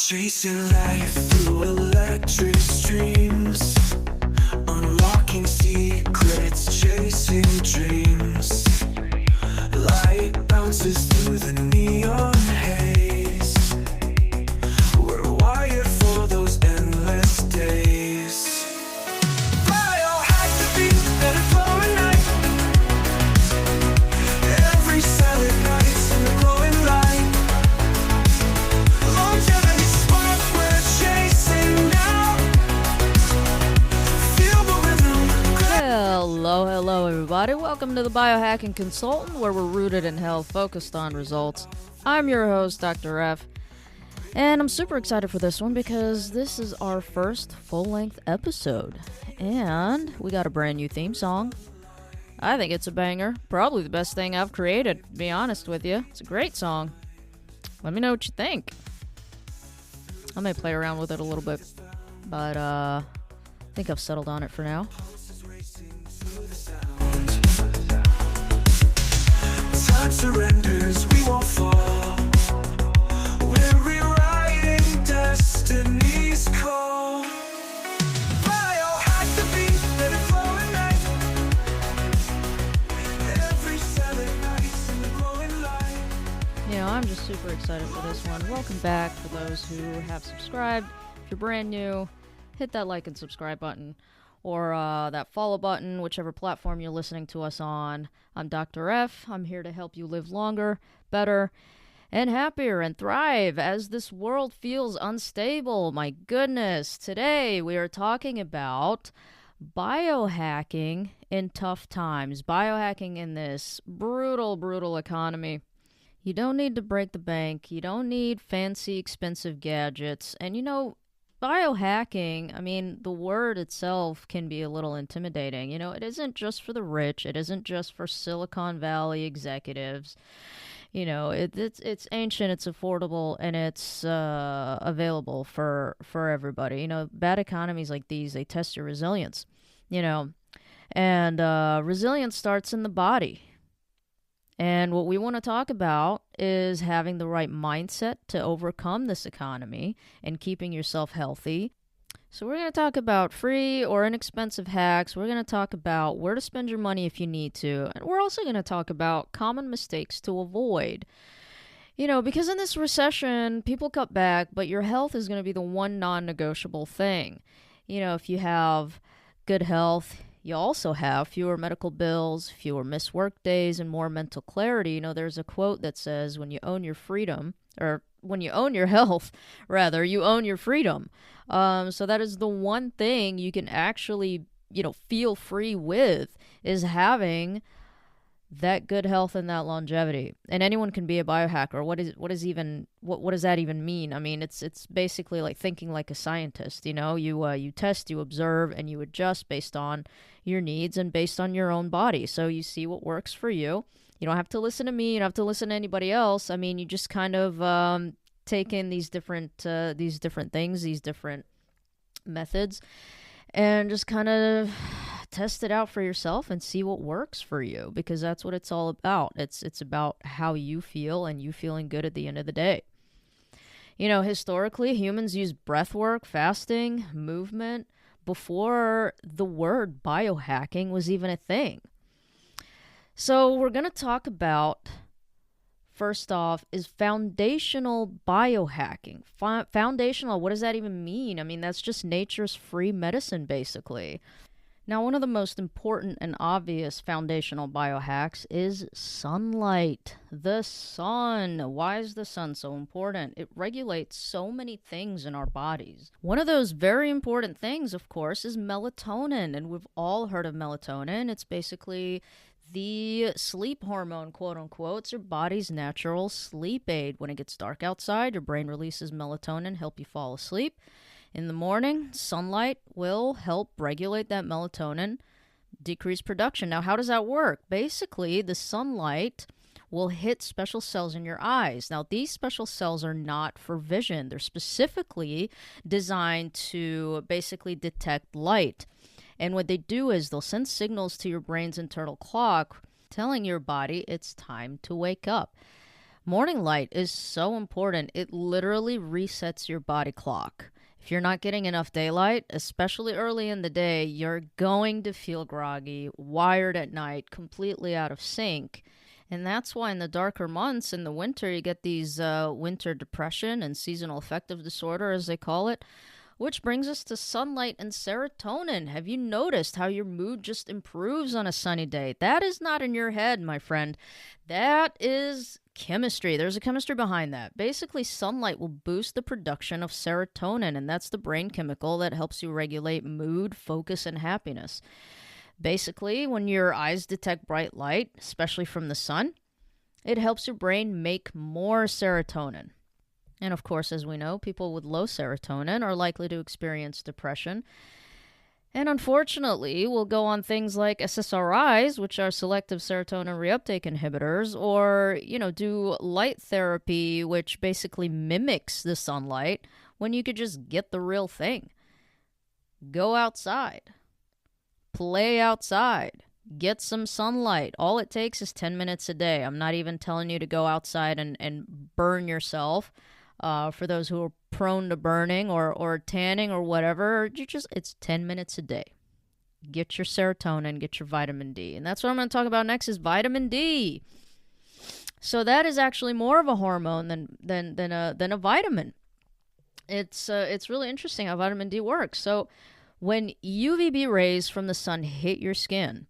Chasing life through electric streams, unlocking secrets, chasing dreams. Light bounces through the neon haze. We're wired for those endless days. Biohack the beat, let it flow at night. Every cell ignites in the glowing light. Longevity spark we're chasing now. Feel the rhythm. Hello everybody. Welcome to the Biohacking Consultant, where we're rooted in health, focused on results. I'm your host, Dr. F. And I'm super excited for this one because this is our first full-length episode. And we got a brand new theme song. I think it's a banger. Probably the best thing I've created, to be honest with you. It's a great song. Let me know what you think. I may play around with it a little bit, but I think I've settled on it for now. Time surrenders, we won't fall. We're rewriting destiny's call. Biohack the beat, let it flow at night. Every cell ignites in the glowing light. I'm just super excited for this one. Welcome back for those who have subscribed. If you're brand new, hit that like and subscribe button or that follow button, whichever platform you're listening to us on. I'm Dr. F. I'm here to help you live longer, better, and happier and thrive as this world feels unstable. My goodness. Today we are talking about biohacking in tough times. Biohacking in this brutal economy. You don't need to break the bank. You don't need fancy, expensive gadgets. And biohacking, the word itself can be a little intimidating. It isn't just for the rich. It isn't just for Silicon Valley executives. It's ancient, it's affordable, and it's available for everybody. Bad economies like these, they test your resilience, and resilience starts in the body. And what we want to talk about is having the right mindset to overcome this economy and keeping yourself healthy. So we're going to talk about free or inexpensive hacks. We're going to talk about where to spend your money if you need to. And we're also going to talk about common mistakes to avoid. Because in this recession, people cut back, but your health is going to be the one non-negotiable thing. If you have good health, you also have fewer medical bills, fewer missed work days, and more mental clarity. There's a quote that says, when you own your freedom, or when you own your health, rather, you own your freedom. So that is the one thing you can actually, feel free with, is having that good health and that longevity. And anyone can be a biohacker. What does that even mean? It's basically like thinking like a scientist. You test, you observe, and you adjust based on your needs and based on your own body. So you see what works for you. You don't have to listen to me. You don't have to listen to anybody else. You just kind of take in these different things, these different methods, and just kind of test it out for yourself and see what works for you, because that's what it's all about. It's about how you feel and you feeling good at the end of the day. Historically, humans used breath work, fasting, movement before the word biohacking was even a thing. So we're going to talk about, first off, is foundational biohacking. Foundational, what does that even mean? That's just nature's free medicine, basically. Now, one of the most important and obvious foundational biohacks is sunlight. The sun. Why is the sun so important? It regulates so many things in our bodies. One of those very important things, of course, is melatonin. And we've all heard of melatonin. It's basically the sleep hormone, quote unquote. It's your body's natural sleep aid. When it gets dark outside, your brain releases melatonin, help you fall asleep. In the morning, sunlight will help regulate that melatonin, decrease production. Now, how does that work? Basically, the sunlight will hit special cells in your eyes. Now, these special cells are not for vision. They're specifically designed to basically detect light. And what they do is they'll send signals to your brain's internal clock telling your body it's time to wake up. Morning light is so important. It literally resets your body clock. If you're not getting enough daylight, especially early in the day, you're going to feel groggy, wired at night, completely out of sync. And that's why in the darker months in the winter, you get these winter depression and seasonal affective disorder, as they call it. Which brings us to sunlight and serotonin. Have you noticed how your mood just improves on a sunny day? That is not in your head, my friend. That is chemistry. There's a chemistry behind that. Basically, sunlight will boost the production of serotonin, and that's the brain chemical that helps you regulate mood, focus, and happiness. Basically, when your eyes detect bright light, especially from the sun, it helps your brain make more serotonin. And of course, as we know, people with low serotonin are likely to experience depression. And unfortunately, will go on things like SSRIs, which are selective serotonin reuptake inhibitors, or, do light therapy, which basically mimics the sunlight when you could just get the real thing. Go outside. Play outside. Get some sunlight. All it takes is 10 minutes a day. I'm not even telling you to go outside and burn yourself. For those who are prone to burning or tanning or whatever, it's 10 minutes a day. Get your serotonin, get your vitamin D. And that's what I'm going to talk about next is vitamin D. So that is actually more of a hormone than a vitamin. It's really interesting how vitamin D works. So when UVB rays from the sun hit your skin,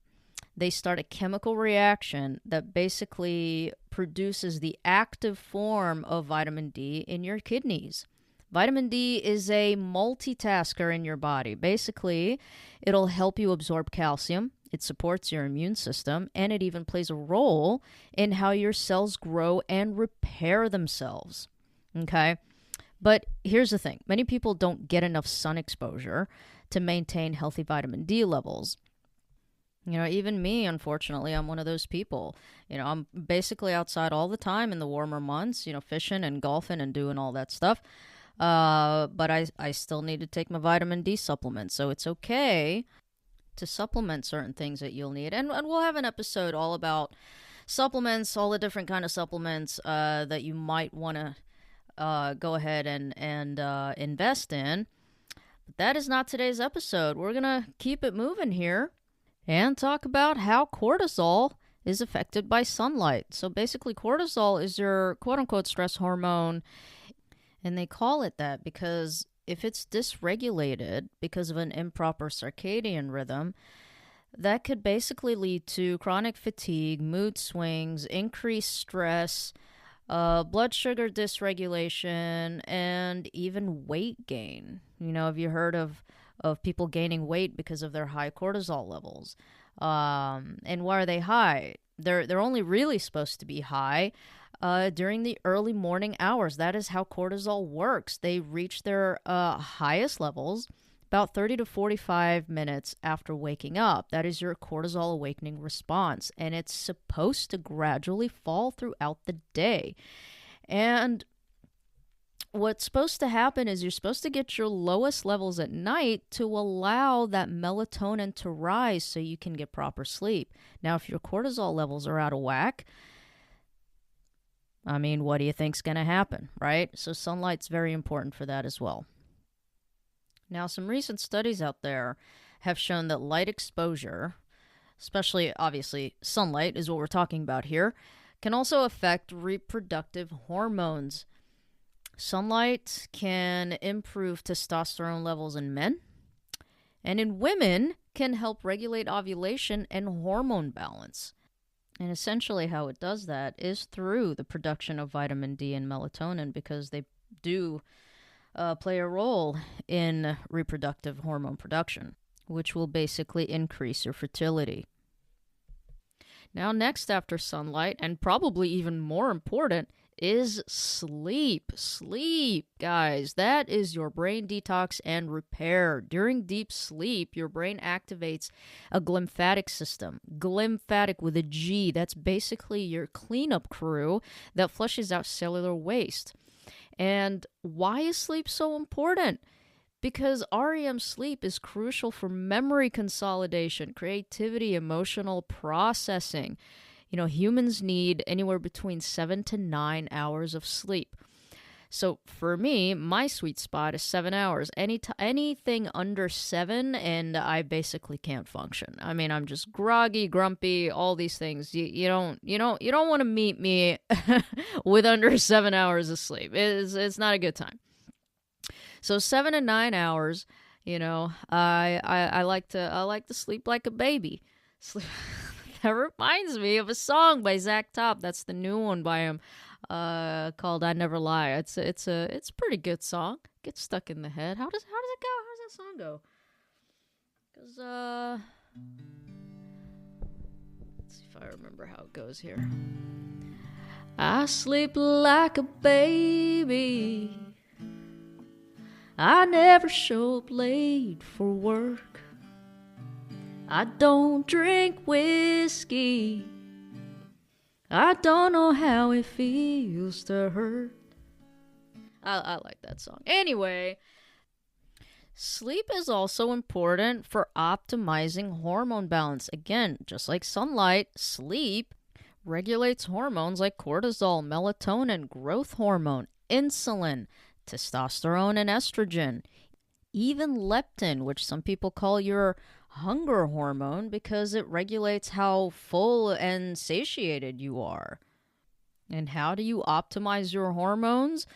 they start a chemical reaction that basically produces the active form of vitamin D in your kidneys. Vitamin D is a multitasker in your body. Basically, it'll help you absorb calcium, it supports your immune system, and it even plays a role in how your cells grow and repair themselves. Okay? But here's the thing. Many people don't get enough sun exposure to maintain healthy vitamin D levels. Even me, unfortunately, I'm one of those people. I'm basically outside all the time in the warmer months, fishing and golfing and doing all that stuff. But I still need to take my vitamin D supplement. So it's okay to supplement certain things that you'll need. And we'll have an episode all about supplements, all the different kind of supplements that you might want to go ahead and invest in. But that is not today's episode. We're going to keep it moving here and talk about how cortisol is affected by sunlight. So basically, cortisol is your quote-unquote stress hormone, and they call it that because if it's dysregulated because of an improper circadian rhythm, that could basically lead to chronic fatigue, mood swings, increased stress, blood sugar dysregulation, and even weight gain. Have you heard of people gaining weight because of their high cortisol levels? And why are they high? They're only really supposed to be high during the early morning hours. That is how cortisol works. They reach their highest levels about 30 to 45 minutes after waking up. That is your cortisol awakening response, and it's supposed to gradually fall throughout the day. And what's supposed to happen is you're supposed to get your lowest levels at night to allow that melatonin to rise so you can get proper sleep. Now, if your cortisol levels are out of whack, what do you think's going to happen, right? So sunlight's very important for that as well. Now, some recent studies out there have shown that light exposure, especially obviously sunlight is what we're talking about here, can also affect reproductive hormones. Sunlight can improve testosterone levels in men, and in women can help regulate ovulation and hormone balance. And essentially how it does that is through the production of vitamin D and melatonin, because they do play a role in reproductive hormone production, which will basically increase your fertility. Now, next after sunlight, and probably even more important, is sleep. Sleep, guys. That is your brain detox and repair. During deep sleep, your brain activates a glymphatic system. Glymphatic with a G. That's basically your cleanup crew that flushes out cellular waste. And why is sleep so important? Because REM sleep is crucial for memory consolidation, creativity, emotional processing. Humans need anywhere between 7 to 9 hours of sleep. So for me, my sweet spot is 7 hours. Anything under 7, and I basically can't function. I mean, I'm just groggy, grumpy, all these things. You don't want to meet me with under 7 hours of sleep. It's not a good time. So 7 to 9 hours. I like to sleep like a baby. Sleep. That reminds me of a song by Zach Top. That's the new one by him, called "I Never Lie." It's a pretty good song. Gets stuck in the head. How does it go? How does that song go? Because let's see if I remember how it goes here. I sleep like a baby. I never show up late for work. I don't drink whiskey. I don't know how it feels to hurt. I like that song. Anyway, sleep is also important for optimizing hormone balance. Again, just like sunlight, sleep regulates hormones like cortisol, melatonin, growth hormone, insulin, testosterone, and estrogen. Even leptin, which some people call your hunger hormone because it regulates how full and satiated you are. And how do you optimize your hormones?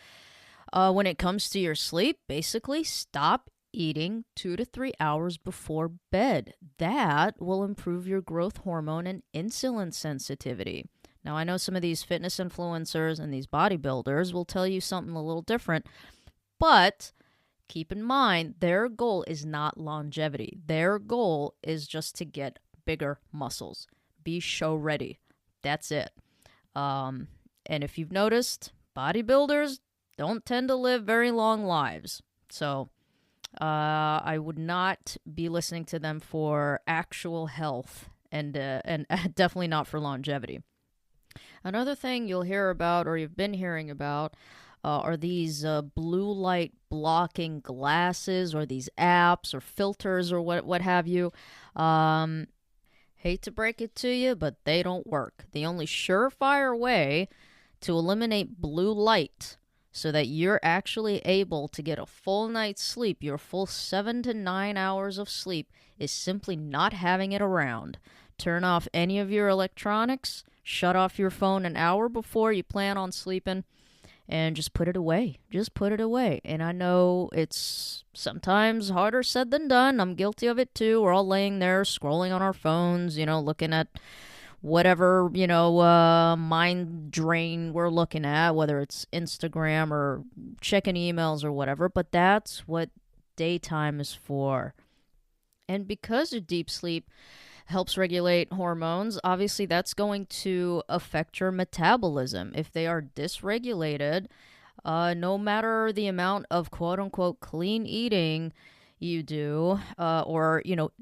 When it comes to your sleep, basically stop eating 2 to 3 hours before bed. That will improve your growth hormone and insulin sensitivity. Now, I know some of these fitness influencers and these bodybuilders will tell you something a little different, but keep in mind, their goal is not longevity. Their goal is just to get bigger muscles. Be show ready. That's it. And if you've noticed, bodybuilders don't tend to live very long lives. So I would not be listening to them for actual health and definitely not for longevity. Another thing you'll hear about, or you've been hearing about, are these blue light blocking glasses, or these apps or filters or what have you. Hate to break it to you, but they don't work. The only surefire way to eliminate blue light so that you're actually able to get a full night's sleep, your full 7 to 9 hours of sleep, is simply not having it around. Turn off any of your electronics, shut off your phone an hour before you plan on sleeping, and just put it away. Just put it away. And I know it's sometimes harder said than done. I'm guilty of it too. We're all laying there scrolling on our phones, looking at whatever, mind drain we're looking at, whether it's Instagram or checking emails or whatever. But that's what daytime is for. And because your deep sleep helps regulate hormones, obviously that's going to affect your metabolism. If they are dysregulated, no matter the amount of quote-unquote clean eating you do, or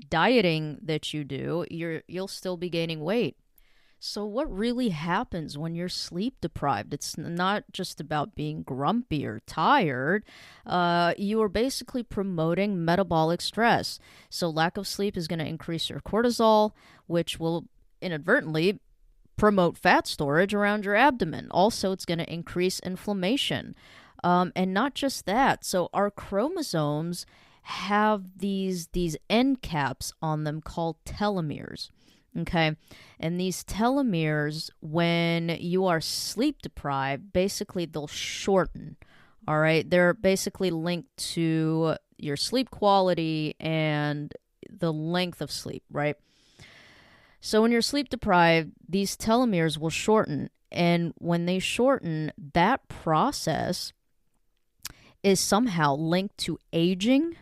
dieting that you do, you'll still be gaining weight. So what really happens when you're sleep deprived? It's not just about being grumpy or tired. You are basically promoting metabolic stress. So lack of sleep is going to increase your cortisol, which will inadvertently promote fat storage around your abdomen. Also, it's going to increase inflammation. And not just that. So our chromosomes have these end caps on them called telomeres. Okay, and these telomeres, when you are sleep deprived, basically they'll shorten. All right, they're basically linked to your sleep quality and the length of sleep, right? So when you're sleep deprived, these telomeres will shorten, and when they shorten, that process is somehow linked to aging,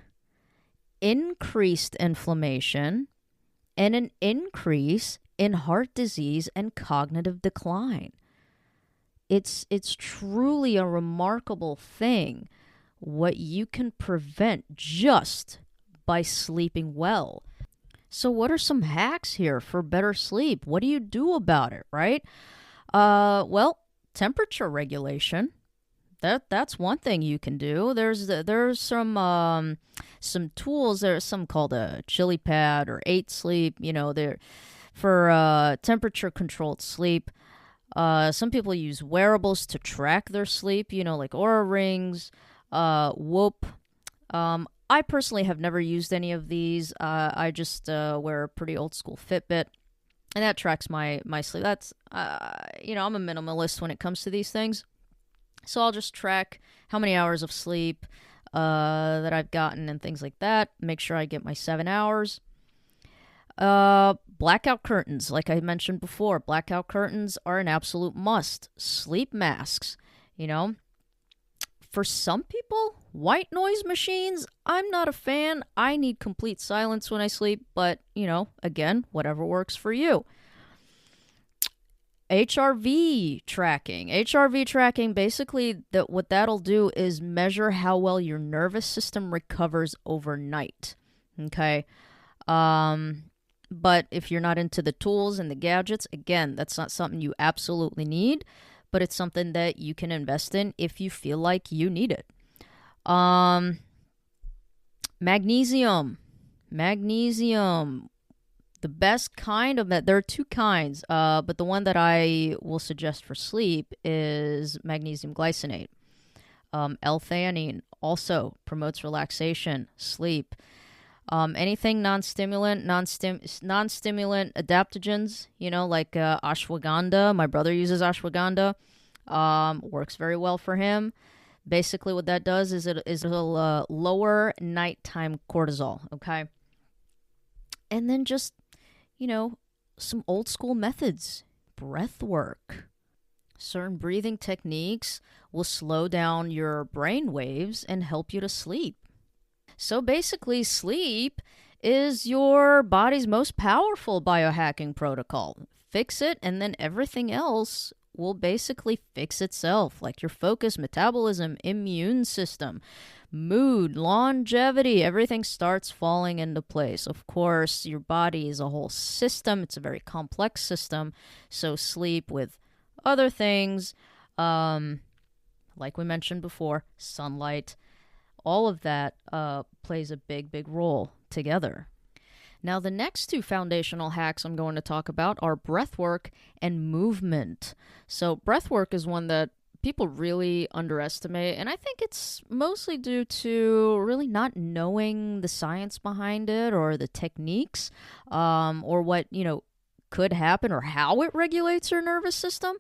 increased inflammation, and an increase in heart disease and cognitive decline. It's truly a remarkable thing what you can prevent just by sleeping well. So what are some hacks here for better sleep? What do you do about it, right? Well, temperature regulation. That's one thing you can do. There's some tools. There's some called a chili pad or 8 sleep. They're For temperature controlled sleep, some people use wearables to track their sleep, like Aura Rings, Whoop. I personally have never used any of these. I just wear a pretty old school Fitbit, and that tracks my sleep. That's, I'm a minimalist when it comes to these things. So I'll just track how many hours of sleep that I've gotten and things like that. Make sure I get my 7 hours. Blackout curtains, like I mentioned before, blackout curtains are an absolute must. Sleep masks, For some people, white noise machines, I'm not a fan. I need complete silence when I sleep, but, again, whatever works for you. HRV tracking. HRV tracking, basically, what that'll do is measure how well your nervous system recovers overnight. Okay? But if you're not into the tools and the gadgets, again, that's not something you absolutely need, but it's something that you can invest in if you feel like you need it. Magnesium. Magnesium. The best kind of that, there are two kinds, but the one that I will suggest for sleep is magnesium glycinate. L-theanine also promotes relaxation, sleep. Anything non-stimulant adaptogens, like ashwagandha. My brother uses ashwagandha. Works very well for him. Basically, what that does is it'll lower nighttime cortisol, okay? And then just, some old school methods. Breath work. Certain breathing techniques will slow down your brain waves and help you to sleep. So basically, sleep is your body's most powerful biohacking protocol. Fix it, and then everything else will basically fix itself, like your focus, metabolism, immune system, mood, longevity. Everything starts falling into place. Of course, your body is a whole system. It's a very complex system. So sleep with other things, like we mentioned before, sunlight, all of that plays a big, big role together. Now, the next two foundational hacks I'm going to talk about are breathwork and movement. So breathwork is one that people really underestimate, and I think it's mostly due to really not knowing the science behind it or the techniques, or what, could happen or how it regulates your nervous system.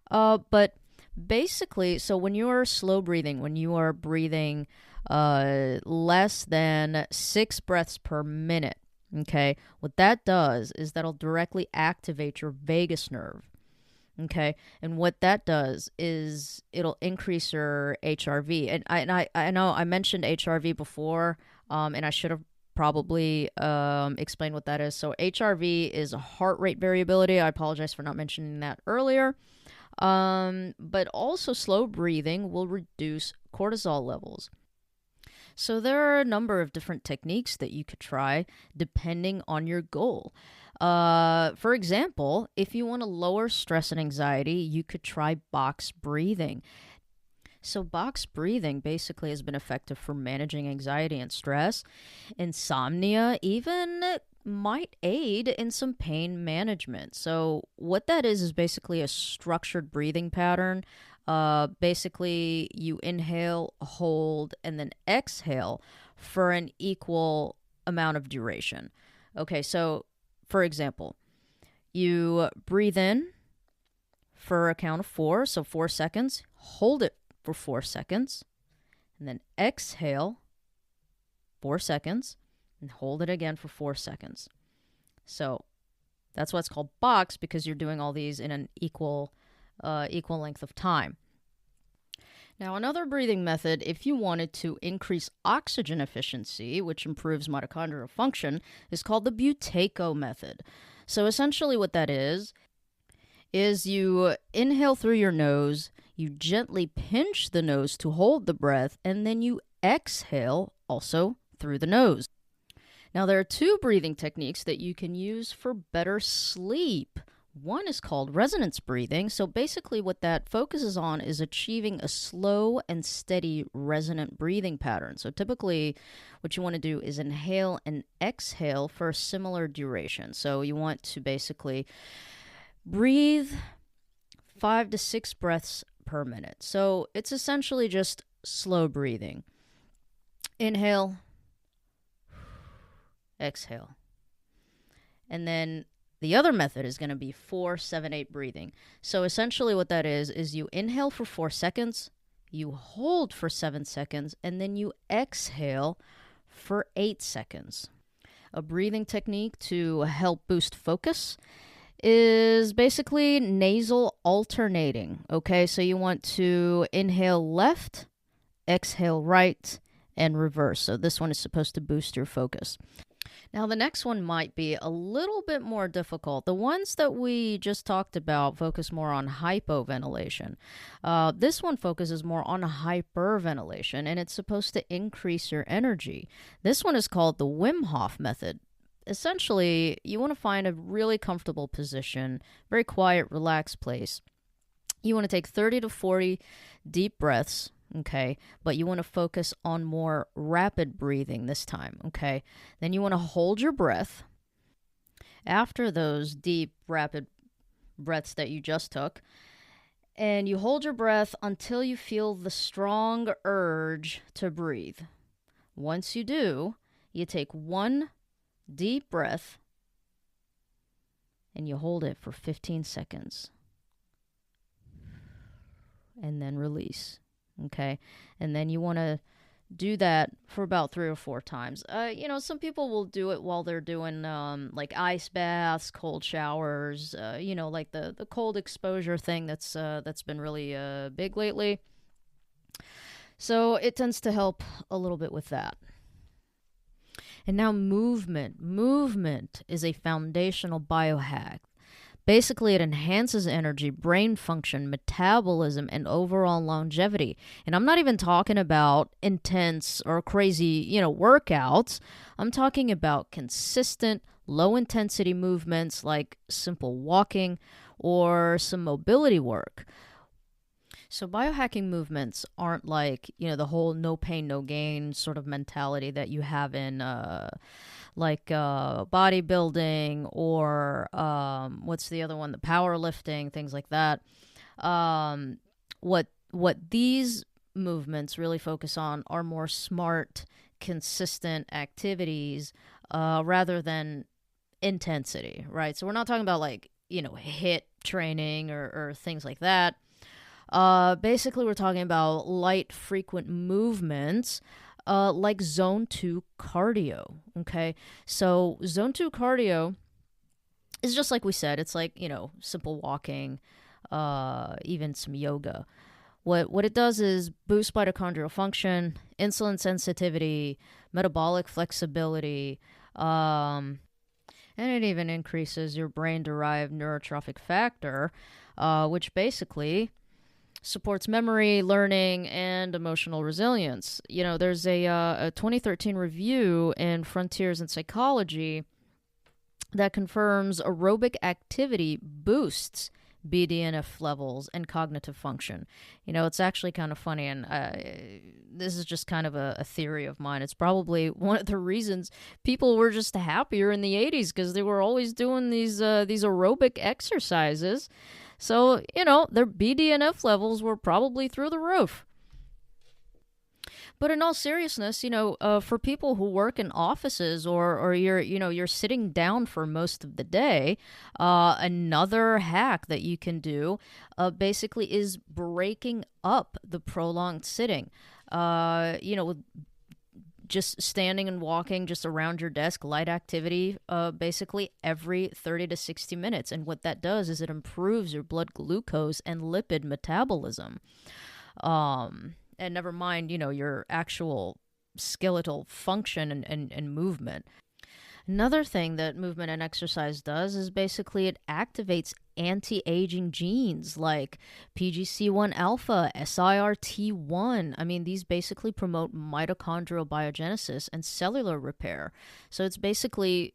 But basically, so when you're slow breathing, when you are breathing less than 6 breaths per minute, okay, what that does is that'll directly activate your vagus nerve. Okay, and what that does is it'll increase your HRV. And I know I mentioned HRV before, and I should have probably explained what that is. So HRV is a heart rate variability. I apologize for not mentioning that earlier. But also slow breathing will reduce cortisol levels. So there are a number of different techniques that you could try depending on your goal. For example, if you want to lower stress and anxiety, you could try box breathing. So box breathing basically has been effective for managing anxiety and stress. Insomnia even might aid in some pain management. So what that is basically a structured breathing pattern. Basically, you inhale, hold, and then exhale for an equal amount of duration. Okay, so for example, you breathe in for a count of 4, so 4 seconds, hold it for 4 seconds, and then exhale 4 seconds, and hold it again for 4 seconds. So that's why it's called box, because you're doing all these in an equal length of time. Now, another breathing method, if you wanted to increase oxygen efficiency, which improves mitochondrial function, is called the Buteyko method. So essentially what that is you inhale through your nose, you gently pinch the nose to hold the breath, and then you exhale also through the nose. Now, there are 2 breathing techniques that you can use for better sleep. One is called resonance breathing. So basically, what that focuses on is achieving a slow and steady resonant breathing pattern. So typically, what you want to do is inhale and exhale for a similar duration. So you want to basically breathe 5 to 6 breaths per minute. So it's essentially just slow breathing. Inhale, exhale. And then the other method is going to be 4-7-8 breathing. So essentially what that is you inhale for 4 seconds, you hold for 7 seconds, and then you exhale for 8 seconds. A breathing technique to help boost focus is basically nasal alternating. Okay, so you want to inhale left, exhale right, and reverse. So this one is supposed to boost your focus. Now, the next one might be a little bit more difficult. The ones that we just talked about focus more on hypoventilation. This one focuses more on hyperventilation, and it's supposed to increase your energy. This one is called the Wim Hof method. Essentially, you want to find a really comfortable position, very quiet, relaxed place. You want to take 30 to 40 deep breaths. Okay, but you want to focus on more rapid breathing this time, okay? Then you want to hold your breath. After those deep, rapid breaths that you just took, and you hold your breath until you feel the strong urge to breathe. Once you do, you take one deep breath and you hold it for 15 seconds. And then release. Okay, and then you want to do that for about 3 or 4 times. Some people will do it while they're doing like ice baths, cold showers. Like the cold exposure thing that's been really big lately. So it tends to help a little bit with that. And now movement. Movement is a foundational biohack. Basically, it enhances energy, brain function, metabolism, and overall longevity. And I'm not even talking about intense or crazy, workouts. I'm talking about consistent, low-intensity movements like simple walking or some mobility work. So biohacking movements aren't like, the whole no pain, no gain sort of mentality that you have in bodybuilding or what's the other one? The powerlifting, things like that. What these movements really focus on are more smart, consistent activities rather than intensity, right? So we're not talking about HIIT training or things like that. Basically, we're talking about light, frequent movements like zone 2 cardio, okay? So zone 2 cardio is just like we said. It's like, simple walking, even some yoga. What it does is boost mitochondrial function, insulin sensitivity, metabolic flexibility, and it even increases your brain-derived neurotrophic factor, which basically supports memory, learning, and emotional resilience. There's a 2013 review in Frontiers in Psychology that confirms aerobic activity boosts BDNF levels and cognitive function. It's actually kind of funny, and this is just kind of a theory of mine. It's probably one of the reasons people were just happier in the 80s, because they were always doing these aerobic exercises. So, their BDNF levels were probably through the roof. But in all seriousness, for people who work in offices or you're sitting down for most of the day, another hack that you can do basically is breaking up the prolonged sitting. With just standing and walking just around your desk, light activity, basically every 30 to 60 minutes. And what that does is it improves your blood glucose and lipid metabolism. And never mind, your actual skeletal function and movement. Another thing that movement and exercise does is basically it activates anti-aging genes like PGC1 alpha, SIRT1. I mean, these basically promote mitochondrial biogenesis and cellular repair. So it's basically,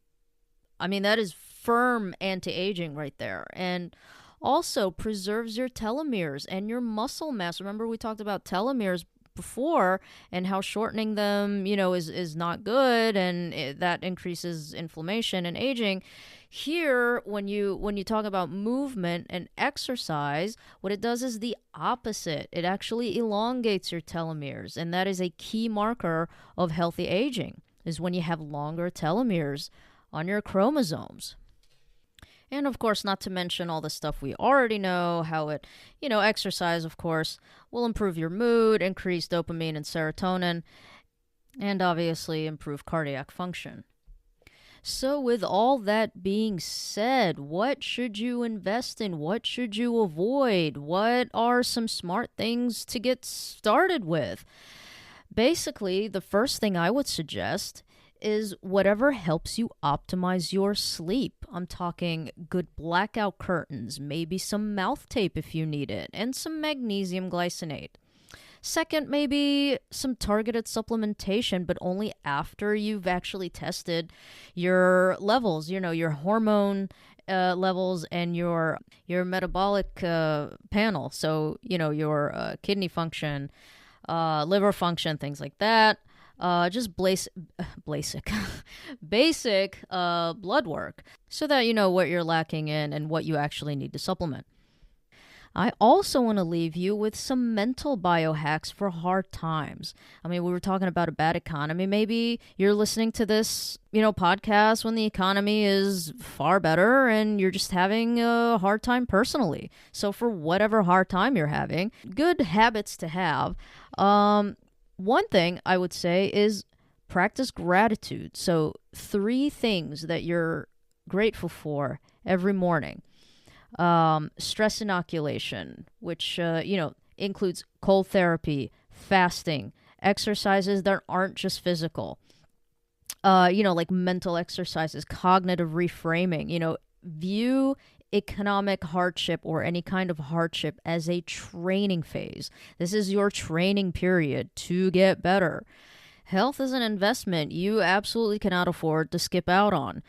that is firm anti-aging right there. And also preserves your telomeres and your muscle mass. Remember, we talked about telomeres before and how shortening them, is not good, and that increases inflammation and aging. Here, when you talk about movement and exercise, what it does is the opposite. It actually elongates your telomeres, and that is a key marker of healthy aging, is when you have longer telomeres on your chromosomes. And of course, not to mention all the stuff we already know, how it, exercise, of course, will improve your mood, increase dopamine and serotonin, and obviously improve cardiac function. So with all that being said, what should you invest in? What should you avoid? What are some smart things to get started with? Basically, the first thing I would suggest is whatever helps you optimize your sleep. I'm talking good blackout curtains, maybe some mouth tape if you need it, and some magnesium glycinate. Second, maybe some targeted supplementation, but only after you've actually tested your levels, your hormone levels and your metabolic panel. So, your kidney function, liver function, things like that. Just basic blood work, so that you know what you're lacking in and what you actually need to supplement. I also want to leave you with some mental biohacks for hard times. I mean, we were talking about a bad economy. Maybe you're listening to this, podcast when the economy is far better and you're just having a hard time personally. So for whatever hard time you're having, good habits to have. One thing I would say is practice gratitude. So 3 things that you're grateful for every morning. Stress inoculation, which, includes cold therapy, fasting, exercises that aren't just physical, like mental exercises, cognitive reframing, view economic hardship or any kind of hardship as a training phase. This is your training period to get better. Health is an investment you absolutely cannot afford to skip out on.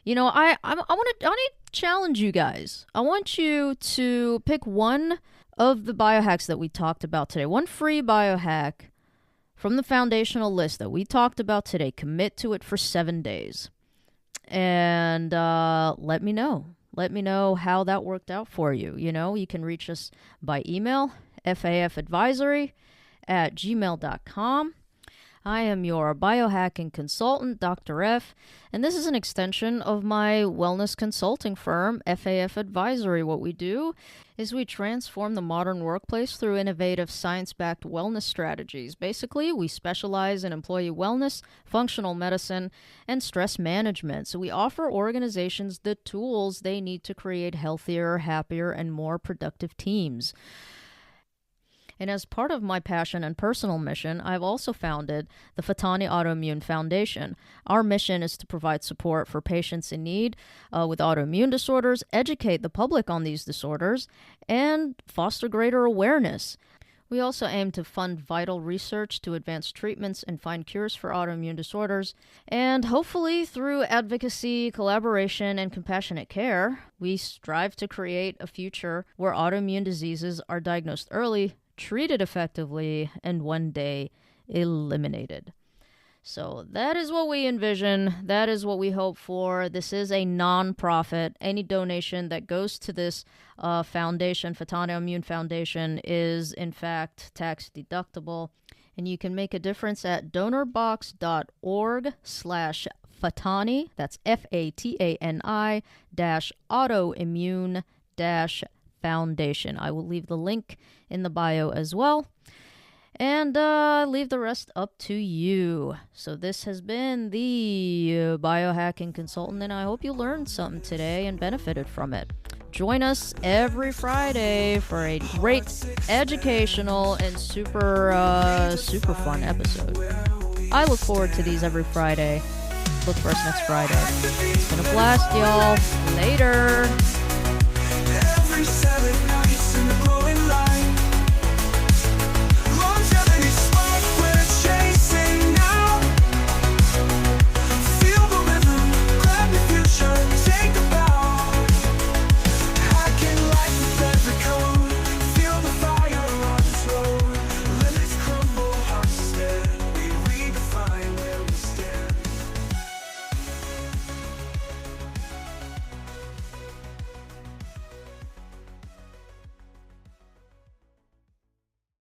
I want to challenge you guys. I want you to pick one of the biohacks that we talked about today. One free biohack from the foundational list that we talked about today. Commit to it for 7 days. And let me know. Let me know how that worked out for you. You can reach us by email, fafadvisory@gmail.com. I am your biohacking consultant, Dr. F, and this is an extension of my wellness consulting firm, FAF Advisory. What we do is we transform the modern workplace through innovative science-backed wellness strategies. Basically, we specialize in employee wellness, functional medicine, and stress management. So we offer organizations the tools they need to create healthier, happier, and more productive teams. And as part of my passion and personal mission, I've also founded the Fatani Autoimmune Foundation. Our mission is to provide support for patients in need with autoimmune disorders, educate the public on these disorders, and foster greater awareness. We also aim to fund vital research to advance treatments and find cures for autoimmune disorders. And hopefully, through advocacy, collaboration, and compassionate care, we strive to create a future where autoimmune diseases are diagnosed early, treated effectively, and one day eliminated. So that is what we envision. That is what we hope for. This is a non-profit. Any donation that goes to this foundation, Fatani Autoimmune Foundation, is in fact tax deductible. And you can make a difference at donorbox.org/Fatani. That's FATANI autoimmune foundation. I will leave the link in the bio as well. And leave the rest up to you. So this has been the Biohacking Consultant, and I hope you learned something today and benefited from it. Join us every Friday for a great educational and super fun episode. I look forward to these every Friday. Look for us next Friday. It's been a blast, y'all. Later.